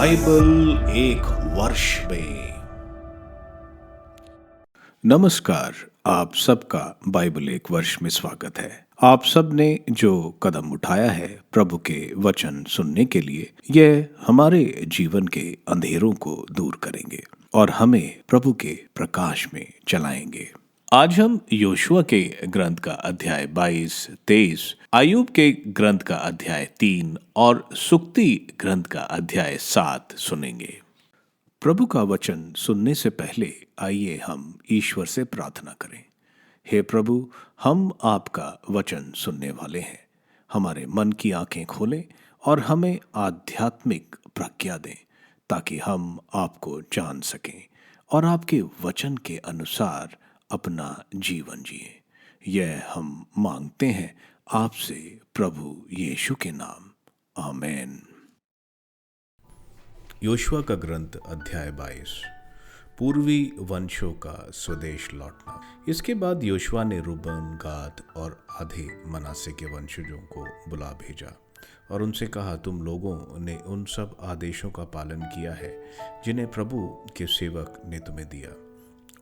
Bible एक वर्ष में। नमस्कार, आप सबका बाइबल एक वर्ष में स्वागत है। आप सब ने जो कदम उठाया है प्रभु के वचन सुनने के लिए, यह हमारे जीवन के अंधेरों को दूर करेंगे और हमें प्रभु के प्रकाश में चलाएंगे। आज हम योशुआ के ग्रंथ का अध्याय 22, 23, अय्यूब के ग्रंथ का अध्याय 3 और सुक्ति ग्रंथ का अध्याय 7 सुनेंगे। प्रभु का वचन सुनने से पहले आइए हम ईश्वर से प्रार्थना करें। हे प्रभु, हम आपका वचन सुनने वाले हैं। हमारे मन की आंखें खोलें और हमें आध्यात्मिक प्रज्ञा दें ताकि हम आपको जान सकें और आपके वचन के अनुसार अपना जीवन जिए। यह हम मांगते हैं आपसे प्रभु यीशु के नाम, आमीन। योशुआ का ग्रंथ अध्याय 22, पूर्वी वंशों का स्वदेश लौटना। इसके बाद योशुआ ने रूबन, गाद और आधे मनासे के वंशजों को बुला भेजा और उनसे कहा, तुम लोगों ने उन सब आदेशों का पालन किया है जिन्हें प्रभु के सेवक ने तुम्हें दिया,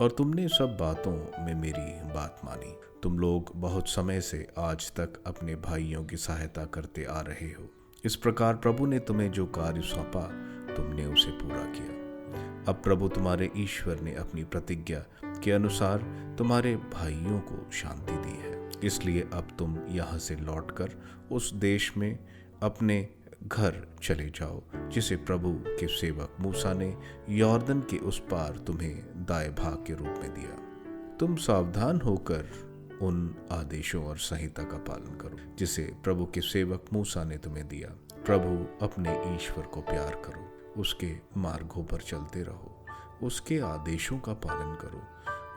और तुमने सब बातों में मेरी बात मानी। तुम लोग बहुत समय से आज तक अपने भाइयों की सहायता करते आ रहे हो। इस प्रकार प्रभु ने तुम्हें जो कार्य सौंपा, तुमने उसे पूरा किया। अब प्रभु तुम्हारे ईश्वर ने अपनी प्रतिज्ञा के अनुसार तुम्हारे भाइयों को शांति दी है। इसलिए अब तुम यहाँ से लौटकर उस देश में अपने घर चले जाओ जिसे प्रभु के सेवक मूसा ने यॉर्दन के उस पार तुम्हें दाएं भाग के रूप में दिया। तुम सावधान होकर उन आदेशों और संहिता का पालन करो जिसे प्रभु के सेवक मूसा ने तुम्हें दिया। प्रभु अपने ईश्वर को प्यार करो, उसके मार्गों पर चलते रहो, उसके आदेशों का पालन करो,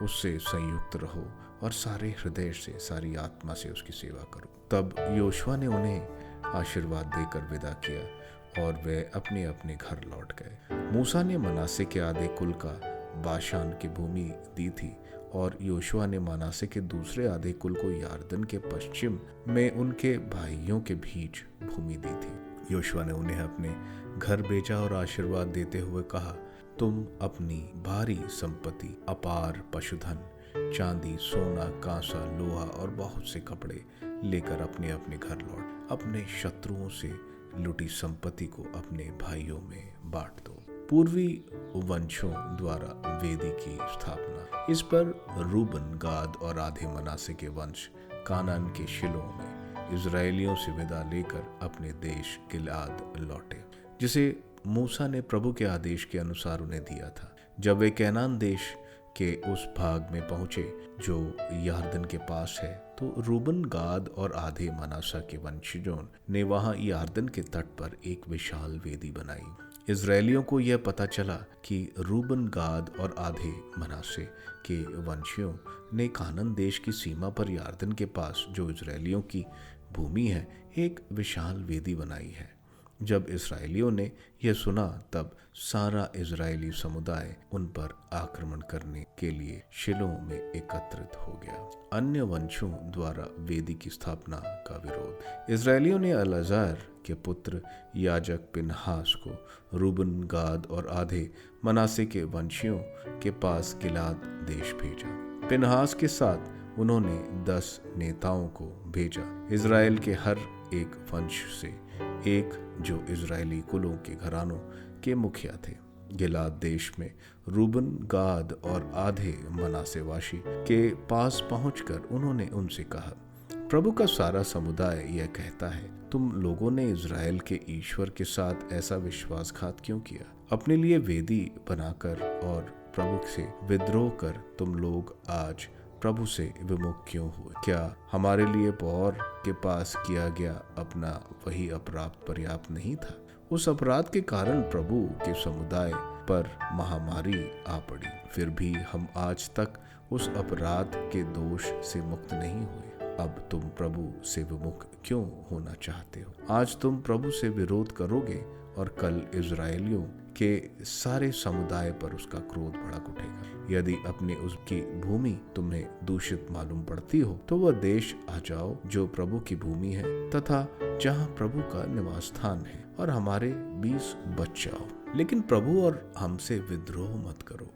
उससे संयुक्त रहो और सारे हृदय से, सारी आत्मा से उसकी सेवा करो। तब योशुआ ने उन्हें आशीर्वाद देकर विदा किया और वे अपने अपने घर लौट गए। मूसा ने मनासे के आधे कुल का बाशान की भूमि दी थी और योशुआ ने मनासे के दूसरे आधे कुल को यॉर्दन के पश्चिम में उनके भाइयों के बीच भूमि दी थी। योशुआ ने उन्हें अपने घर भेजा और आशीर्वाद देते हुए कहा, तुम अपनी भारी संपत्ति, अपार पशुधन, चांदी, सोना, कांसा, लोहा और बहुत से कपड़े लेकर अपने अपने घर लौट अपने शत्रुओं से लुटी संपत्ति को अपने भाइयों में बांट दो। पूर्वी वंशों द्वारा वेदी की स्थापना। इस पर रूबन, गाद और आधे मनासे के वंश कानान के शिलो में इजरायलियों से विदा लेकर अपने देश गिलाद लौटे, जिसे मूसा ने प्रभु के आदेश के अनुसार उन्हें दिया था। जब वे कैनान देश के उस भाग में पहुंचे जो यॉर्दन के पास है, तो रूबन, गाद और आधे मनासा के वंशजों ने वहां यॉर्दन के तट पर एक विशाल वेदी बनाई। इजरायलियों को यह पता चला कि रूबन, गाद और आधे मनासे के वंशियों ने कानान देश की सीमा पर यॉर्दन के पास जो इजरायलियों की भूमि है, एक विशाल वेदी बनाई है। जब इस्राएलियों ने यह सुना, तब सारा इजरायली समुदाय उन पर आक्रमण करने के लिए शिलो में एकत्रित हो गया। अन्य वंशों द्वारा वेदी की स्थापना का विरोध। इजरायलियों ने अलआजार के पुत्र याजक पिनहास को रूबन, गाद और आधे मनासे के वंशियों के पास गिलाद देश भेजा। पिनहास के साथ उन्होंने 10 नेताओं को भेजा, इजराइल के हर एक वंश से एक, जो इजरायली कुलों के घरानों के मुखिया थे। गिलाद देश में रूबन, गाद और आधे मनासेवासी के पास पहुंचकर उन्होंने उनसे कहा, प्रभु का सारा समुदाय यह कहता है, तुम लोगों ने इजराइल के ईश्वर के साथ ऐसा विश्वासघात क्यों किया? अपने लिए वेदी बनाकर और प्रभु से विद्रोह कर तुम लोग आज प्रभु से विमुख क्यों हुए? क्या हमारे लिए पौर के पास किया गया अपना वही अपराध पर्याप्त नहीं था? उस अपराध के कारण प्रभु के समुदाय पर महामारी आ पड़ी, फिर भी हम आज तक उस अपराध के दोष से मुक्त नहीं हुए। अब तुम प्रभु से विमुख क्यों होना चाहते हो? आज तुम प्रभु से विरोध करोगे और कल इजरायलियों के सारे समुदाय पर उसका क्रोध भड़क उठेगा। यदि अपनी उसकी भूमि तुम्हें दूषित मालूम पड़ती हो, तो वह देश आ जाओ जो प्रभु की भूमि है तथा जहाँ प्रभु का निवास स्थान है, और हमारे 20 बच जाओ। लेकिन प्रभु और हमसे विद्रोह मत करो,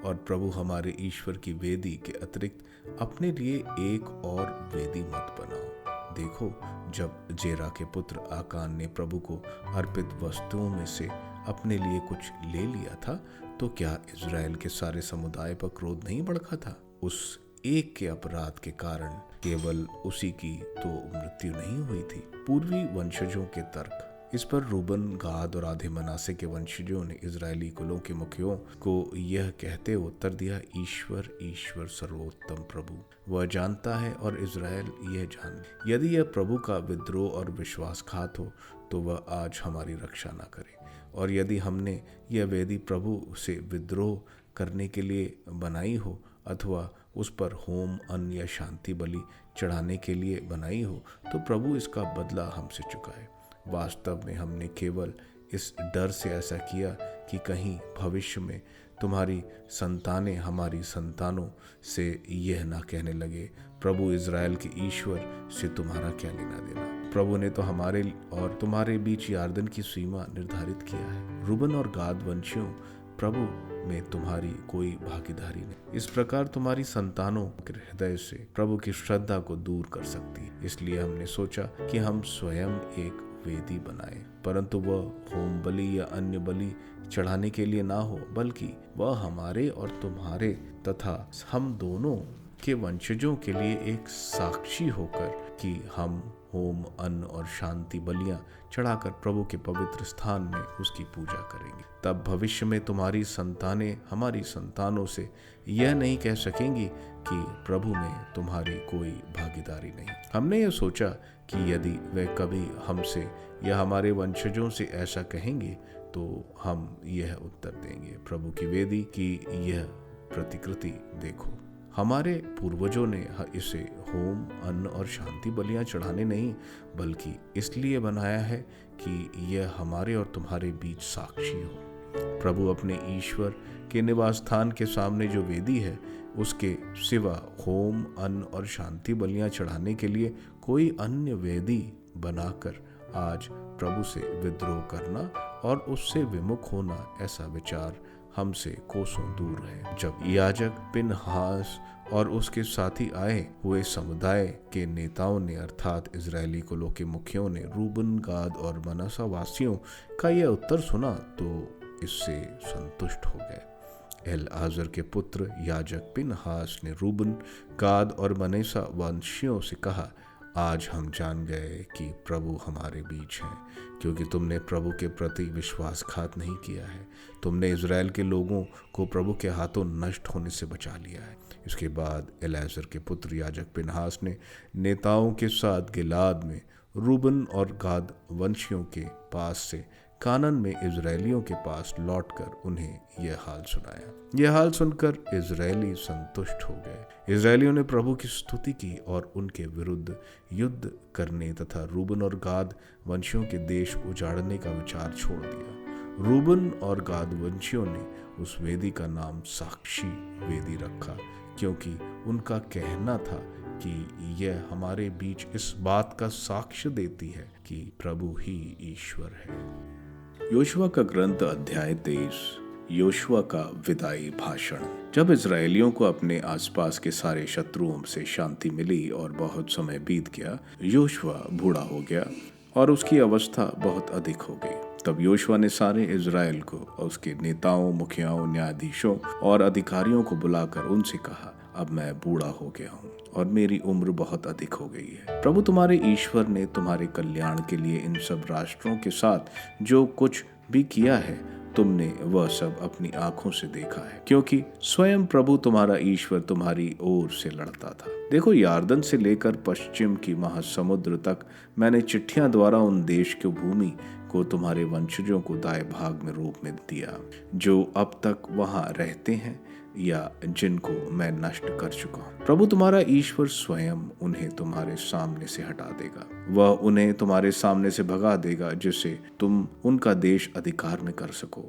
और प्रभु हमारे ईश्वर की वेदी के अतिरिक्त अपने लिए एक और वेदी मत बनाओ। देखो, जब जेरा के पुत्र आकान ने प्रभु को अर्पित वस्तुओं में से अपने लिए कुछ ले लिया था, तो क्या इज़राइल के सारे समुदाय पर क्रोध नहीं भड़का था? उस एक के अपराध के कारण केवल उसी की तो मृत्यु नहीं हुई थी। पूर्वी वंशजों के तर्क। इस पर रूबन, गाद और आधे मनासे के वंशजों ने इजरायली कुलों के मुखियों को यह कहते हुए उत्तर दिया, ईश्वर ईश्वर सर्वोत्तम प्रभु वह जानता है और इजराइल यह जान। यदि यह प्रभु का विद्रोह और विश्वासघात हो तो वह आज हमारी रक्षा न करे, और यदि हमने यह वेदी प्रभु से विद्रोह करने के लिए बनाई हो अथवा उस पर होम, अन्न या शांति बलि चढ़ाने के लिए बनाई हो, तो प्रभु इसका बदला हमसे चुकाए। वास्तव में हमने केवल इस डर से ऐसा किया कि कहीं भविष्य में तुम्हारी संतानें हमारी संतानों से यह ना कहने लगे, प्रभु इज़राइल के ईश्वर से तुम्हारा क्या लेना देना। प्रभु ने तो हमारे और तुम्हारे बीच यार्दन की सीमा निर्धारित किया है। रूबन और गाद वंशियों, प्रभु में तुम्हारी कोई भागीदारी नहीं। इस प्रकार तुम्हारी संतानों के हृदय से प्रभु की श्रद्धा को दूर कर सकती है। इसलिए हमने सोचा कि हम स्वयं एक वेदी बनाए, परंतु वह होम बलि या अन्य बलि चढ़ाने के लिए ना हो, बल्कि वह हमारे और तुम्हारे तथा हम दोनों के वंशजों के लिए एक साक्षी होकर कि हम होम, अन्न और शांति बलियां चढ़ाकर प्रभु के पवित्र स्थान में उसकी पूजा करेंगे। तब भविष्य में तुम्हारी संतानें हमारी संतानों से यह नहीं कह सकेंगी कि प्रभु में तुम्हारी कोई भागीदारी नहीं। हमने यह सोचा कि यदि वे कभी हमसे या हमारे वंशजों से ऐसा कहेंगे तो हम यह उत्तर देंगे, प्रभु की वेदी की यह प्रतिकृति देखो। हमारे पूर्वजों ने इसे होम, अन्न और शांति बलियां चढ़ाने नहीं, बल्कि इसलिए बनाया है कि यह हमारे और तुम्हारे बीच साक्षी हो। प्रभु अपने ईश्वर के निवास स्थान के सामने जो वेदी है, उसके सिवा होम, अन्न और शांति बलियां चढ़ाने के लिए कोई अन्य वेदी बनाकर आज प्रभु से विद्रोह करना और उससे विमुख होना, ऐसा विचार हमसे कोसों दूर है। जब याजक पिनहास और उसके साथी आए हुए समुदाय के नेताओं ने अर्थात इजरायली कुलों के मुखियों ने रूबन, गाद और मनसा वासियों का यह उत्तर सुना तो इससे संतुष्ट हो गए। एलआजर के पुत्र याजक पिनहास ने रूबन, गाद और मनसा वंशियों से कहा, आज हम जान गए कि प्रभु हमारे बीच हैं, क्योंकि तुमने प्रभु के प्रति विश्वासघात नहीं किया है। तुमने इज़राइल के लोगों को प्रभु के हाथों नष्ट होने से बचा लिया है। इसके बाद एलआजर के पुत्र याजक पिनहास ने नेताओं के साथ गिलाद में रूबन और गाद वंशियों के पास से कानन में इजरायलियों के पास लौटकर उन्हें यह हाल सुनाया। यह हाल सुनकर इजरायली संतुष्ट हो गए। इजरायलियों ने प्रभु की स्तुति की और उनके विरुद्ध युद्ध करने तथा रूबन और गाद वंशियों के देश उजाड़ने का विचार छोड़ दिया। रूबन और गाद वंशियों ने उस वेदी का नाम साक्षी वेदी रखा, क्योंकि उनका कहना था कि यह हमारे बीच इस बात का साक्ष्य देती है कि प्रभु ही ईश्वर है। योशुआ का ग्रंथ अध्याय 23। योशुआ का विदाई भाषण। जब इजरायलियों को अपने आसपास के सारे शत्रुओं से शांति मिली और बहुत समय बीत गया, योशुआ बूढ़ा हो गया और उसकी अवस्था बहुत अधिक हो गई। तब योशुआ ने सारे इजराइल को और उसके नेताओं, मुखियाओं, न्यायाधीशों और अधिकारियों को बुलाकर उनसे कहा, अब मैं बूढ़ा हो गया हूँ और मेरी उम्र बहुत अधिक हो गई है। प्रभु तुम्हारे ईश्वर ने तुम्हारे कल्याण के लिए इन सब राष्ट्रों के साथ जो कुछ भी किया है, तुमने वह सब अपनी आंखों से देखा है, क्योंकि स्वयं प्रभु तुम्हारा ईश्वर तुम्हारी ओर से लड़ता था। देखो, यार्दन से लेकर पश्चिम की महासमुद्र तक मैंने चिट्ठियां द्वारा उन देश की भूमि को तुम्हारे वंशजों को दाएं भाग में रूप में दिया, जो अब तक वहां रहते हैं या जिनको मैं नष्ट कर चुका हूँ। प्रभु तुम्हारा ईश्वर स्वयं उन्हें तुम्हारे सामने से हटा देगा। वह उन्हें तुम्हारे सामने से भगा देगा, जिससे तुम उनका देश अधिकार में कर सको,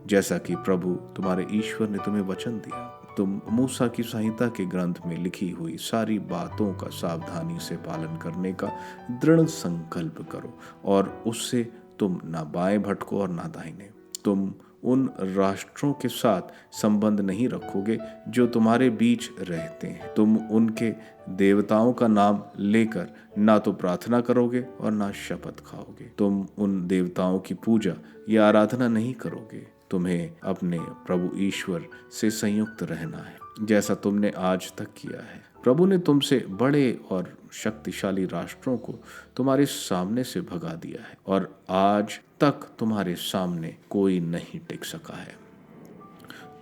जैसा कि प्रभु तुम्हारे ईश्वर ने तुम्हें वचन दिया। तुम मूसा की संहिता के ग्रंथ में लिखी हुई सारी बातों का सावधानी से पालन करने का दृढ़ संकल्प करो और उससे तुम ना बाएं भटको और ना दाहिने। तुम उन राष्ट्रों के साथ संबंध नहीं रखोगे जो तुम्हारे बीच रहते हैं। तुम उनके देवताओं का नाम लेकर ना तो प्रार्थना करोगे और ना शपथ खाओगे। तुम उन देवताओं की पूजा या आराधना नहीं करोगे। तुम्हें अपने प्रभु ईश्वर से संयुक्त रहना है, जैसा तुमने आज तक किया है। प्रभु ने तुमसे बड़े और शक्तिशाली राष्ट्रों को तुम्हारे सामने से भगा दिया है और आज तक तुम्हारे सामने कोई नहीं टिक सका है।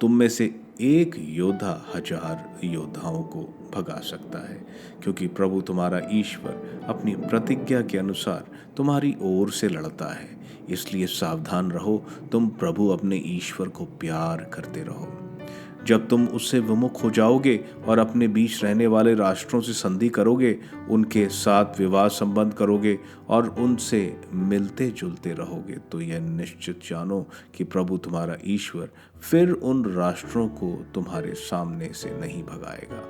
तुम में से एक योद्धा 1000 योद्धाओं को भगा सकता है, क्योंकि प्रभु तुम्हारा ईश्वर अपनी प्रतिज्ञा के अनुसार तुम्हारी ओर से लड़ता है। इसलिए सावधान रहो, तुम प्रभु अपने ईश्वर को प्यार करते रहो। जब तुम उससे विमुख हो जाओगे और अपने बीच रहने वाले राष्ट्रों से संधि करोगे, उनके साथ विवाह संबंध करोगे और उनसे मिलते जुलते रहोगे, तो यह निश्चित जानो कि प्रभु तुम्हारा ईश्वर फिर उन राष्ट्रों को तुम्हारे सामने से नहीं भगाएगा,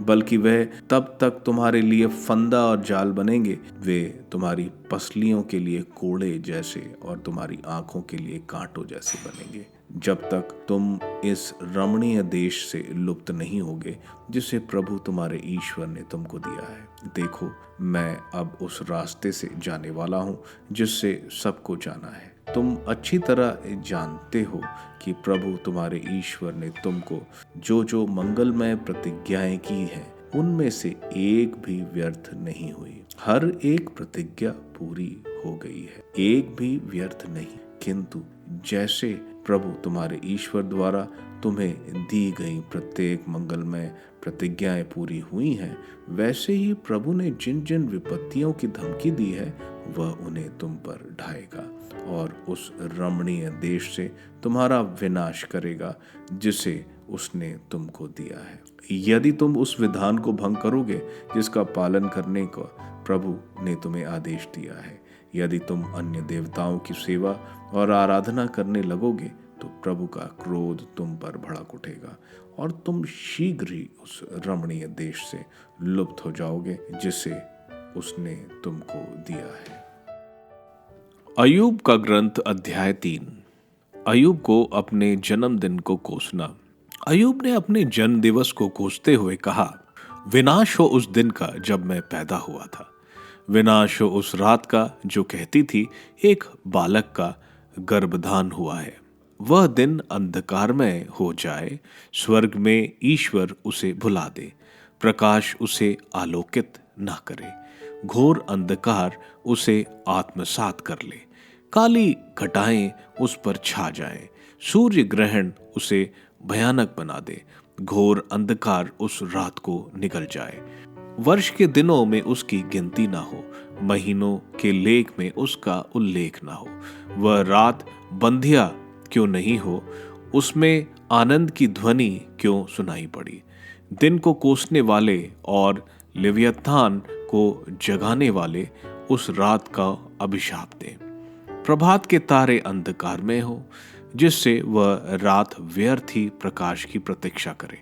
बल्कि वह तब तक तुम्हारे लिए फंदा और जाल बनेंगे। वे तुम्हारी पसलियों के लिए कोड़े जैसे और तुम्हारी आंखों के लिए कांटों जैसे बनेंगे, जब तक तुम इस रमणीय देश से लुप्त नहीं होगे जिसे प्रभु तुम्हारे ईश्वर ने तुमको दिया है। देखो, मैं अब उस रास्ते से जाने वाला हूँ जिससे सबको जाना है। तुम अच्छी तरह जानते हो कि प्रभु तुम्हारे ईश्वर ने तुमको जो जो मंगलमय प्रतिज्ञाएं की हैं, उनमें से एक भी व्यर्थ नहीं हुई। हर एक प्रतिज्ञा पूरी हो गई है, एक भी व्यर्थ नहीं। किंतु जैसे प्रभु तुम्हारे ईश्वर द्वारा तुम्हें दी गई प्रत्येक मंगलमय प्रतिज्ञाएं पूरी हुई हैं, वैसे ही प्रभु ने जिन जिन विपत्तियों की धमकी दी है, वह उन्हें तुम पर ढाएगा और उस रमणीय देश से तुम्हारा विनाश करेगा जिसे उसने तुमको दिया है। यदि तुम उस विधान को भंग करोगे जिसका पालन करने का प्रभु ने तुम्हें आदेश दिया है, यदि तुम अन्य देवताओं की सेवा और आराधना करने लगोगे, तो प्रभु का क्रोध तुम पर भड़क उठेगा और तुम शीघ्र ही उस रमणीय देश से लुप्त हो जाओगे जिसे उसने तुमको दिया है। अय्यूब का ग्रंथ अध्याय 3। अय्यूब को अपने जन्मदिन को कोसना। अय्यूब ने अपने जन्म दिवस को कोसते हुए कहा, विनाश हो उस दिन का जब मैं पैदा हुआ था, विनाश हो उस रात का जो कहती थी एक बालक का गर्भधान हुआ है। वह दिन अंधकारमय हो जाए, स्वर्ग में ईश्वर उसे भुला दे, प्रकाश उसे आलोकित न करे, घोर अंधकार उसे आत्मसात कर ले, काली घटाएं उस पर छा जाएं, सूर्य ग्रहण उसे भयानक बना दे, घोर अंधकार उस रात को निगल जाए, वर्ष के दिनों में उसकी गिनती ना हो, महीनों के लेख में उसका उल्लेख ना हो, वह रात बंधिया क्यों नहीं हो, उसमें आनंद की ध्वनि क्यों सुनाई पड़ी। दिन को कोसने वाले और लिव्यथान को जगाने वाले उस रात का अभिशाप दें। प्रभात के तारे अंधकार में हो, जिससे वह रात व्यर्थ ही प्रकाश की प्रतीक्षा करे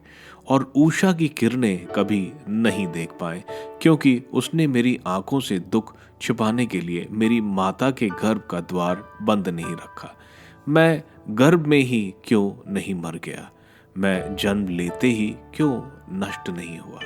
और उषा की किरणें कभी नहीं देख पाए, क्योंकि उसने मेरी आंखों से दुख छिपाने के लिए मेरी माता के गर्भ का द्वार बंद नहीं रखा। मैं गर्भ में ही क्यों नहीं मर गया, मैं जन्म लेते ही क्यों नष्ट नहीं हुआ।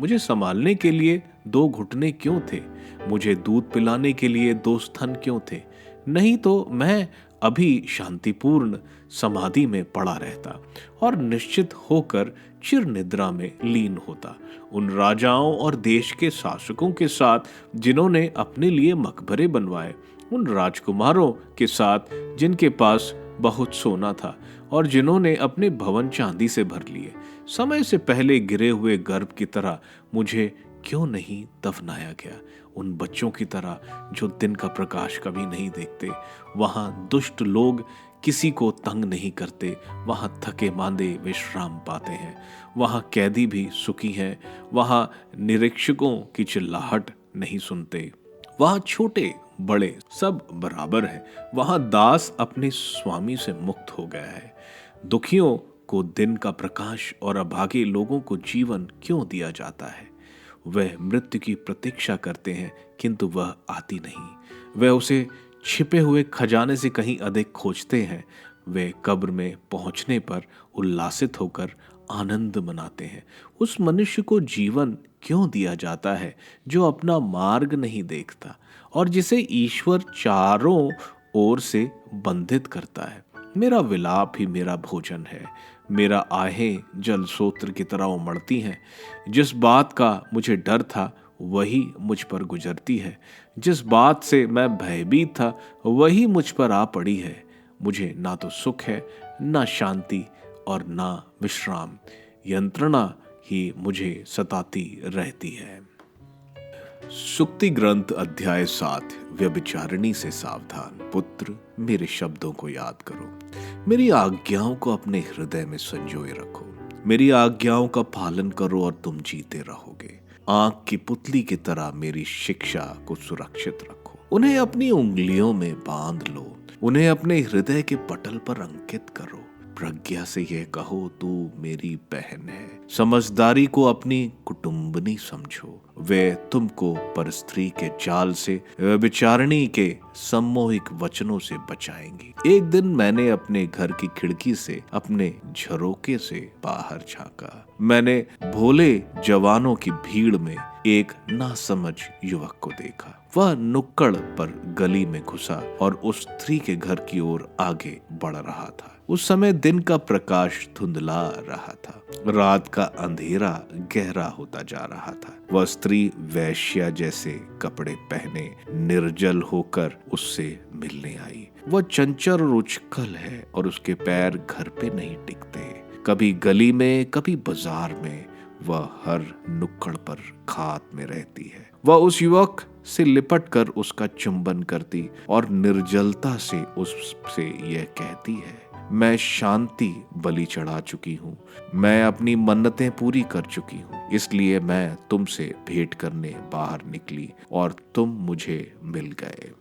मुझे संभालने के लिए 2 घुटने क्यों थे, मुझे दूध पिलाने के लिए 2 स्तन क्यों थे, नहीं तो मैं अभी शांतिपूर्ण समाधि में पड़ा रहता और निश्चित होकर चिर निद्रा में लीन होता, उन राजाओं और देश के शासकों के साथ जिन्होंने अपने लिए मकबरे बनवाए, उन राजकुमारों के साथ जिनके पास बहुत सोना था और जिन्होंने अपने भवन चांदी से भर लिए। समय से पहले गिरे हुए गर्भ की तरह मुझे क्यों नहीं दफनाया गया, उन बच्चों की तरह जो दिन का प्रकाश कभी नहीं देखते। वहाँ दुष्ट लोग किसी को तंग नहीं करते, वहाँ थके मांदे विश्राम पाते हैं, वहाँ कैदी भी सुखी हैं, वहाँ निरीक्षकों की चिल्लाहट नहीं सुनते, वहाँ छोटे बड़े सब बराबर है, वहाँ दास अपने स्वामी से मुक्त हो गया है। दुखियों को दिन का प्रकाश और अभागे लोगों को जीवन क्यों दिया जाता है। वह मृत्यु की प्रतीक्षा करते हैं किंतु वह आती नहीं, वह उसे छिपे हुए खजाने से कहीं अधिक खोजते हैं वे कब्र में पहुंचने पर उल्लासित होकर आनंद मनाते हैं। उस मनुष्य को जीवन क्यों दिया जाता है जो अपना मार्ग नहीं देखता और जिसे ईश्वर चारों ओर से बंधित करता है। मेरा विलाप ही मेरा भोजन है, मेरा आहें जल स्रोत की तरह उमड़ती हैं। जिस बात का मुझे डर था वही मुझ पर गुजरती है, जिस बात से मैं भयभीत था वही मुझ पर आ पड़ी है। मुझे ना तो सुख है, ना शांति और ना विश्राम। यंत्रणा ही मुझे सताती रहती है। सुक्ति ग्रंथ अध्याय 7। व्यभिचारिणी से सावधान। पुत्र, मेरे शब्दों को याद करो, मेरी आज्ञाओं को अपने हृदय में संजोए रखो। मेरी आज्ञाओं का पालन करो और तुम जीते रहोगे। आंख की पुतली की तरह मेरी शिक्षा को सुरक्षित रखो। उन्हें अपनी उंगलियों में बांध लो, उन्हें अपने हृदय के पटल पर अंकित करो। प्रज्ञा से यह कहो, तू मेरी बहन है। समझदारी को अपनी कुटुंबनी समझो। वे तुमको परस्त्री के जाल से, व्यभिचारिणी के सम्मोहिक वचनों से बचाएंगी। एक दिन मैंने अपने घर की खिड़की से अपने झरोके से बाहर झांका। मैंने भोले जवानों की भीड़ में एक नासमझ युवक को देखा। वह नुक्कड़ पर गली में घुसा और उस स्त्री के घर की ओर आगे बढ़ रहा था। उस समय दिन का प्रकाश धुंधला रहा था, रात का अंधेरा गहरा होता जा रहा था। वह स्त्री वैश्या जैसे कपड़े पहने निर्जल होकर उससे मिलने आई। वह चंचल और उछकल है और उसके पैर घर पे नहीं टिकते। कभी गली में, कभी बाजार में वह हर नुक्कड़ पर खात में रहती है। वह उस युवक से लिपट कर उसका चुंबन करती और निर्जलता से उससे यह कहती है, मैं शांति बलि चढ़ा चुकी हूँ, मैं अपनी मन्नतें पूरी कर चुकी हूँ, इसलिए मैं तुमसे भेंट करने बाहर निकली और तुम मुझे मिल गए।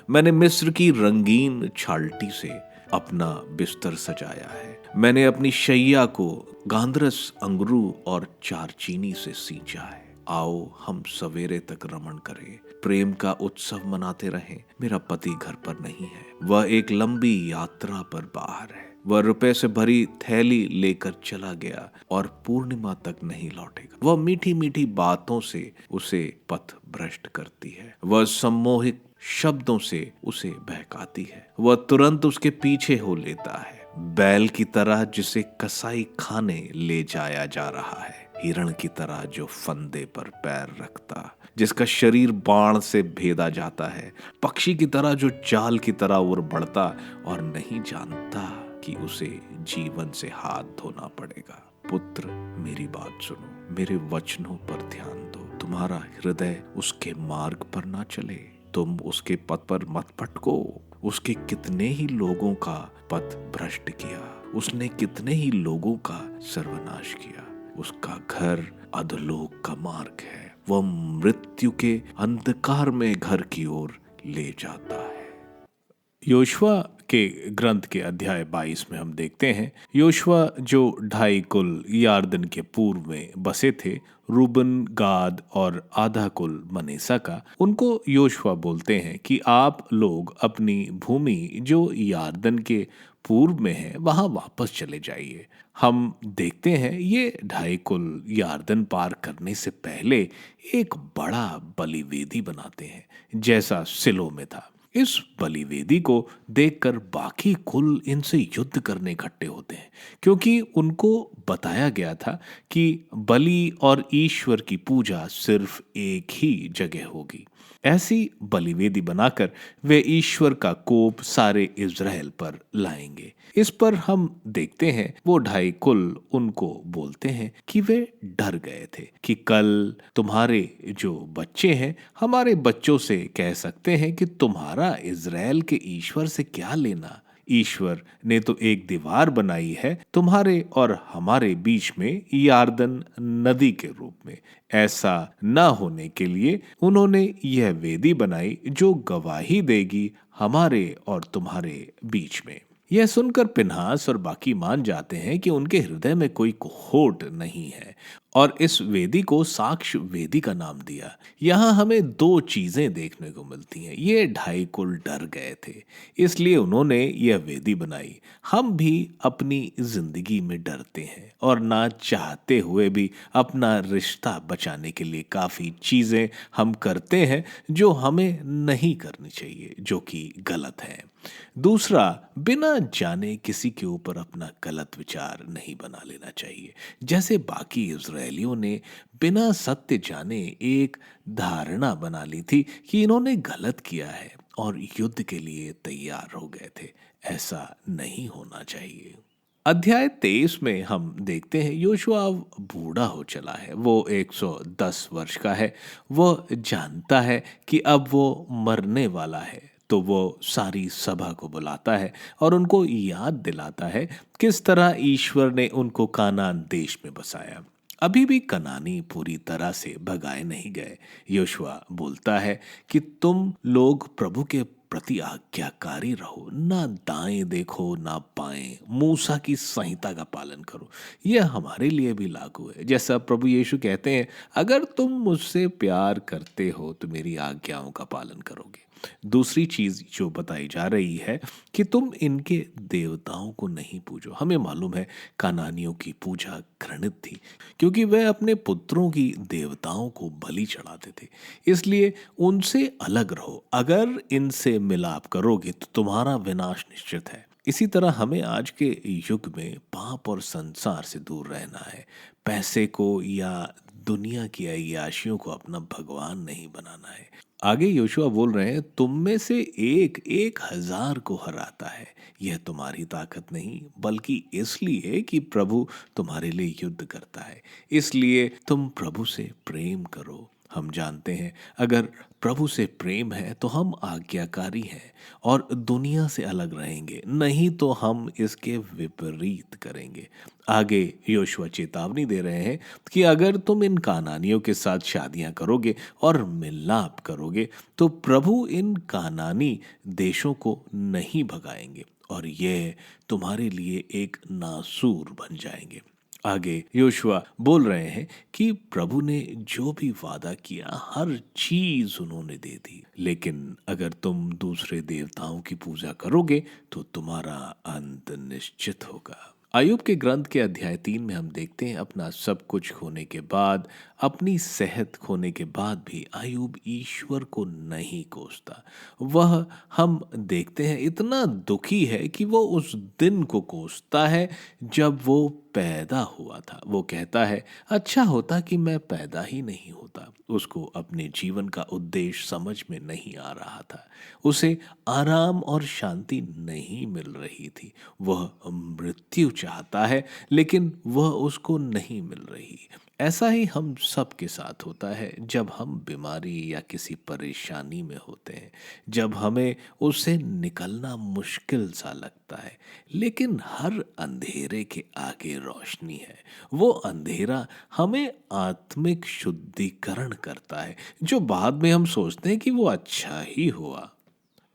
मैंने मिस्र की रंगीन छालटी से अपना बिस्तर सजाया है। मैंने अपनी शैया को गांधरस अंगरू और चारचीनी से सींचा है। आओ हम सवेरे तक रमण करें, प्रेम का उत्सव मनाते रहें। मेरा पति घर पर नहीं है, वह एक लंबी यात्रा पर बाहर है। वह रुपए से भरी थैली लेकर चला गया और पूर्णिमा तक नहीं लौटेगा। वह मीठी मीठी बातों से उसे पथ भ्रष्ट करती है, वह सम्मोहित शब्दों से उसे बहकाती है। वह तुरंत उसके पीछे हो लेता है, बैल की तरह जिसे कसाई खाने ले जाया जा रहा है, हिरण की तरह जो फंदे पर पैर रखता, जिसका शरीर बाण से भेदा जाता है, पक्षी की तरह जो जाल की तरह उड़ बढ़ता और नहीं जानता कि उसे जीवन से हाथ धोना पड़ेगा। पुत्र, मेरी बात सुनो, मेरे वचनों पर ध्यान दो। तुम्हारा हृदय उसके मार्ग पर ना चले, तुम उसके पथ पर मत भटको। उसके कितने ही लोगों का पथ भ्रष्ट किया, उसने कितने ही लोगों का सर्वनाश किया। उसका घर अधोलोक का मार्ग है, वह मृत्यु के अंधकार में घर की ओर ले जाता है। योशुआ के ग्रंथ के अध्याय 22 में हम देखते हैं, योशुआ जो 2.5 कुल यार्दन के पूर्व में बसे थे, रूबन, गाद और आधा कुल मनेसा का, उनको योशुआ बोलते हैं कि आप लोग अपनी भूमि जो यार्दन के पूर्व में है वहां वापस चले जाइए। हम देखते हैं ये 2.5 कुल यार्दन पार करने से पहले एक बड़ा बलिवेदी बनाते हैं, जैसा सिलो में था। इस बलिवेदी को देखकर बाकी कुल इनसे युद्ध करने इकट्ठे होते हैं, क्योंकि उनको बताया गया था कि बलि और ईश्वर की पूजा सिर्फ एक ही जगह होगी। ऐसी बलिवेदी बनाकर वे ईश्वर का कोप सारे इज़राइल पर लाएंगे। इस पर हम देखते हैं वो 2.5 कुल उनको बोलते हैं कि वे डर गए थे कि कल तुम्हारे जो बच्चे हैं हमारे बच्चों से कह सकते हैं कि तुम्हारा इज़राइल के ईश्वर से क्या लेना। ईश्वर ने तो एक दीवार बनाई है तुम्हारे और हमारे बीच में, यार्दन नदी के रूप में। ऐसा न होने के लिए उन्होंने यह वेदी बनाई जो गवाही देगी हमारे और तुम्हारे बीच में। यह सुनकर पिन्हास और बाकी मान जाते हैं कि उनके हृदय में कोई खोट नहीं है और इस वेदी को साक्ष्य वेदी का नाम दिया। यहाँ हमें दो चीजें देखने को मिलती हैं। ये ढाई कुल डर गए थे, इसलिए उन्होंने यह वेदी बनाई। हम भी अपनी जिंदगी में डरते हैं और ना चाहते हुए भी अपना रिश्ता बचाने के लिए काफी चीजें हम करते हैं जो हमें नहीं करनी चाहिए, जो कि गलत है। दूसरा, बिना जाने किसी के ऊपर अपना गलत विचार नहीं बना लेना चाहिए। जैसे बाकी इजरायलियों ने बिना सत्य जाने एक धारणा बना ली थी कि इन्होंने गलत किया है और युद्ध के लिए तैयार हो गए थे। ऐसा नहीं होना चाहिए। अध्याय 23 में हम देखते हैं योशुआ अब बूढ़ा हो चला है। वो 110 वर्ष का है। वो जानता है कि अब वो मरने वाला है, तो वो सारी सभा को बुलाता है और उनको याद दिलाता है किस तरह ईश्वर ने उनको कानान देश में बसाया। अभी भी कनानी पूरी तरह से भगाए नहीं गए। योशुआ बोलता है कि तुम लोग प्रभु के प्रति आज्ञाकारी रहो, ना दाएं देखो ना बाएं, मूसा की संहिता का पालन करो। यह हमारे लिए भी लागू है। जैसा प्रभु यीशु कहते हैं, अगर तुम मुझसे प्यार करते हो तो मेरी आज्ञाओं का पालन करोगे। दूसरी चीज जो बताई जा रही है कि तुम इनके देवताओं को नहीं पूजो। हमें मालूम है कानानियों की पूजा घृणित थी, क्योंकि वह अपने पुत्रों की देवताओं को बलि चढ़ाते थे। इसलिए उनसे अलग रहो। अगर इनसे मिलाप करोगे तो तुम्हारा विनाश निश्चित है। इसी तरह हमें आज के युग में पाप और संसार से दूर रहना है। पैसे को या दुनिया की अय्याशियों को अपना भगवान नहीं बनाना है। आगे योशुआ बोल रहे हैं, तुम में से एक 1,000 को हराता है। यह तुम्हारी ताकत नहीं, बल्कि इसलिए कि प्रभु तुम्हारे लिए युद्ध करता है। इसलिए तुम प्रभु से प्रेम करो। हम जानते हैं अगर प्रभु से प्रेम है तो हम आज्ञाकारी हैं और दुनिया से अलग रहेंगे, नहीं तो हम इसके विपरीत करेंगे। आगे योशुआ चेतावनी दे रहे हैं कि अगर तुम इन कानानियों के साथ शादियां करोगे और मिलाप करोगे तो प्रभु इन कानानी देशों को नहीं भगाएंगे और ये तुम्हारे लिए एक नासूर बन जाएंगे। आगे योशुआ बोल रहे हैं कि प्रभु ने जो भी वादा किया हर चीज उन्होंने दे दी, लेकिन अगर तुम दूसरे देवताओं की पूजा करोगे तो तुम्हारा अंत निश्चित होगा। अय्यूब के ग्रंथ के अध्याय 3 में हम देखते हैं अपना सब कुछ खोने के बाद, अपनी सेहत खोने के बाद भी अय्यूब ईश्वर को नहीं कोसता। वह हम देखते हैं इतना दुखी है कि वो उस दिन को कोसता है जब वो पैदा हुआ था। वो कहता है, अच्छा होता कि मैं पैदा ही नहीं होता। उसको अपने जीवन का उद्देश्य समझ में नहीं आ रहा था। उसे आराम और शांति नहीं मिल रही थी। वह मृत्यु चाहता है, लेकिन वह उसको नहीं मिल रही। ऐसा ही हम सब के साथ होता है जब हम बीमारी या किसी परेशानी में होते हैं, जब हमें उससे निकलना मुश्किल सा लगता है। लेकिन हर अंधेरे के आगे रोशनी है। वो अंधेरा हमें आत्मिक शुद्धिकरण करता है, जो बाद में हम सोचते हैं कि वो अच्छा ही हुआ।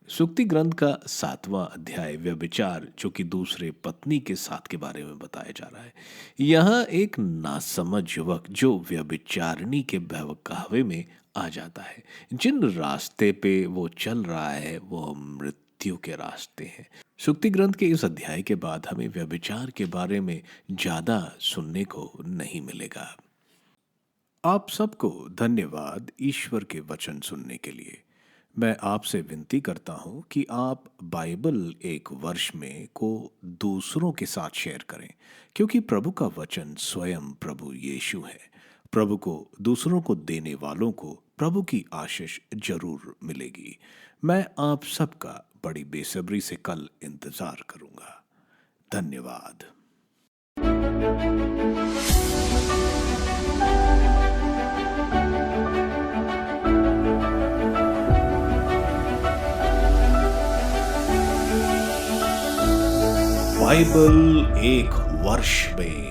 सुक्ति ग्रंथ का 7वां अध्याय व्यभिचार, जो कि दूसरे पत्नी के साथ के बारे में बताया जा रहा है। यहाँ एक नासमझ युवक जो व्यभिचारिणी के बहकावे में आ जाता है। जिन रास्ते पे वो चल रहा है वो मृत्यु के रास्ते हैं। सुक्ति ग्रंथ के इस अध्याय के बाद हमें व्यभिचार के बारे में ज्यादा सुनने को नहीं मिलेगा। आप सबको धन्यवाद ईश्वर के वचन सुनने के लिए। मैं आपसे विनती करता हूं कि आप बाइबल एक वर्ष में को दूसरों के साथ शेयर करें, क्योंकि प्रभु का वचन स्वयं प्रभु यीशु है। प्रभु को दूसरों को देने वालों को प्रभु की आशीष जरूर मिलेगी। मैं आप सबका बड़ी बेसब्री से कल इंतजार करूंगा। धन्यवाद। बाइबल एक वर्ष में